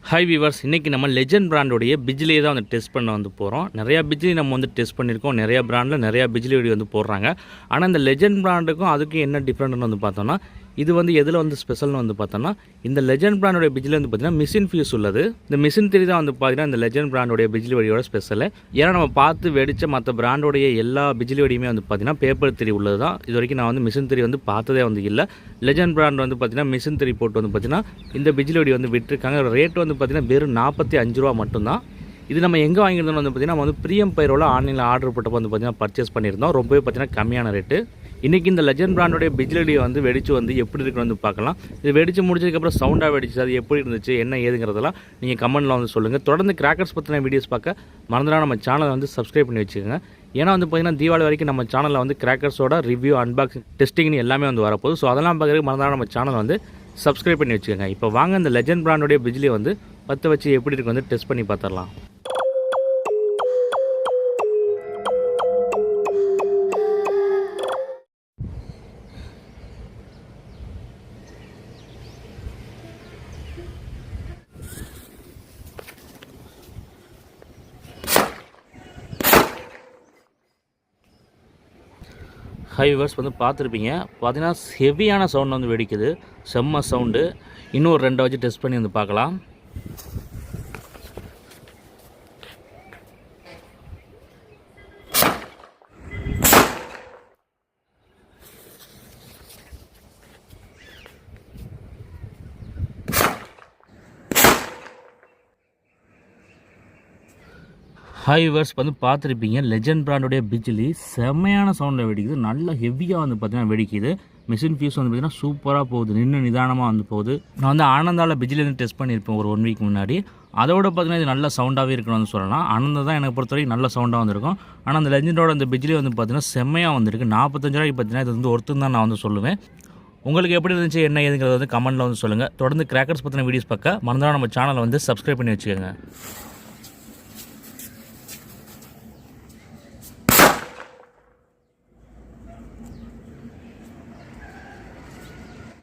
Hi viewers, இன்றைக்கி நம்ம legend பிராண்டோடைய பிஜ்லியை தான் வந்து டெஸ்ட் பண்ண வந்து போகிறோம். நிறையா பிஜ்லி நம்ம வந்து டெஸ்ட் பண்ணியிருக்கோம். நிறையா பிராண்டில் நிறையா பிஜ்லி வெடி வந்து போடுறாங்க. ஆனால் இந்த லெஜண்ட் பிராண்டுக்கும் அதுக்கும் என்ன டிஃப்ரெண்ட்னு வந்து பார்த்தோன்னா, இது வந்து எதில் வந்து ஸ்பெஷல்னு வந்து பார்த்தோன்னா, இந்த லெஜண்ட் பிராண்டோடைய பிஜ்லி வந்து பார்த்திங்கன்னா மிஷின் ஃபியூஸ் உள்ளது. இந்த மிஷின் திரி தான் வந்து பார்த்திங்கன்னா இந்த லெஜண்ட் பிராண்டோடைய பிஜ்லி வெடியோட ஸ்பெஷல். ஏன்னா நம்ம பார்த்து வெடித்த மற்ற பிராண்டோடைய எல்லா பிஜ்லி வெடியுமே வந்து பார்த்திங்கன்னா பேப்பர் திரி உள்ளது தான். இது வரைக்கும் நான் வந்து மிஷின் திரி வந்து பார்த்ததே வந்து இல்லை. லெஜண்ட் பிராண்ட் வந்து பார்த்திங்கன்னா மிஷின் திரி போட்டு வந்து பார்த்திங்கன்னா இந்த பிஜ்லி வெடி வந்து விட்டுருக்காங்க. ரேட் வந்து பார்த்திங்கன்னா வெறும் 45 ரூபா மட்டும்தான். இது நம்ம எங்கே வாங்கியிருந்தோம் வந்து பார்த்திங்கன்னா நம்ம வந்து பிரியம் பைரோல ஆன்லைனில் ஆர்டர் போட்டப்போ வந்து பார்த்திங்கன்னா பர்ச்சேஸ் பண்ணியிருந்தோம். ரொம்பவே பார்த்திங்கன்னா கம்மியான ரேட்டு. இன்றைக்கி இந்த லெஜண்ட் பிராண்டோடைய பிஜ்லி வெடியை வந்து வெடிச்சு வந்து எப்படி இருக்குன்னு வந்து பார்க்கலாம். இது வெடிச்சு முடிச்சதுக்கப்புறம் சவுண்டாக வெடிச்சு அது எப்படி இருந்துச்சு என்ன ஏதுங்கிறதெல்லாம் நீங்கள் கமெண்ட்டில் வந்து சொல்லுங்கள். தொடர்ந்து கிராக்கர்ஸ் பற்றின வீடியோஸ் பார்க்க மறந்துடா நம்ம சேனலை வந்து சப்ஸ்கிரைப் பண்ணி வச்சுக்கோங்க. ஏன்னா வந்து பார்த்திங்கன்னா தீபாவளி வரைக்கும் நம்ம சேனலில் வந்து கிராக்கர்ஸோட ரிவ்யூ, அன்பாக்சிங், டெஸ்டிங்னு எல்லாமே வந்து வரப்போகுது. ஸோ அதெல்லாம் பார்க்குறதுக்கு மறந்துடா நம்ம சேனல் வந்து சப்ஸ்கிரைப் பண்ணி வச்சுக்கோங்க. இப்போ வாங்க இந்த லெஜண்ட் பிராண்டோடைய பிஜ்லியை வந்து பற்ற வச்சு எப்படி இருக்கு வந்து டெஸ்ட் பண்ணி பார்த்துடலாம். ஹை விவர்ஸ் வந்து பார்த்துருப்பீங்க. பார்த்தீங்கன்னா ஹெவியான சவுண்ட் வந்து வெடிக்குது, செம்ம சவுண்டு. இன்னும் ஒரு 2 வச்சு டெஸ்ட் பண்ணி வந்து பார்க்கலாம். ஹாய் விவர்ஸ் வந்து பார்த்துருப்பீங்க, லெஜண்ட் பிராண்டோடைய பிஜ்லி செம்மையான சவுண்டில் வெடிக்குது. நல்ல ஹெவியாக வந்து பார்த்திங்கன்னா வெடிக்குது. மிஷின் ஃபியூஸ் வந்து பார்த்திங்கன்னா சூப்பராக போகுது, நின்று நிதானமாக வந்து போகுது. நான் வந்து ஆனந்தாவில் பிஜ்லி வந்து டெஸ்ட் பண்ணியிருப்பேன் ஒரு 1 வீக் முன்னாடி. அதோட பார்த்திங்கன்னா இது நல்ல சவுண்டாகவே இருக்கணும்னு சொல்லலாம். ஆனந்தா தான் எனக்கு பொறுத்த வரைக்கும் நல்ல சவுண்டாக வந்துருக்கும். ஆனால் அந்த லெஜண்டோட அந்த பிஜ்லி வந்து பார்த்திங்கன்னா செம்மையாக வந்துருக்கு. 45 ரூபாய்க்கு பார்த்திங்கன்னா இது வந்து ஒருத்தன் தான் நான் வந்து சொல்லுவேன். உங்களுக்கு எப்படி இருந்துச்சு என்ன ஏதுங்கிறத வந்து கமெண்ட்டில் வந்து சொல்லுங்கள். தொடர்ந்து கிராக்கர்ஸ் பற்றின வீடியோஸ் பார்க்க மறந்துடா நம்ம சேனலை வந்து சப்ஸ்கிரைப் பண்ணி வச்சுக்கோங்க.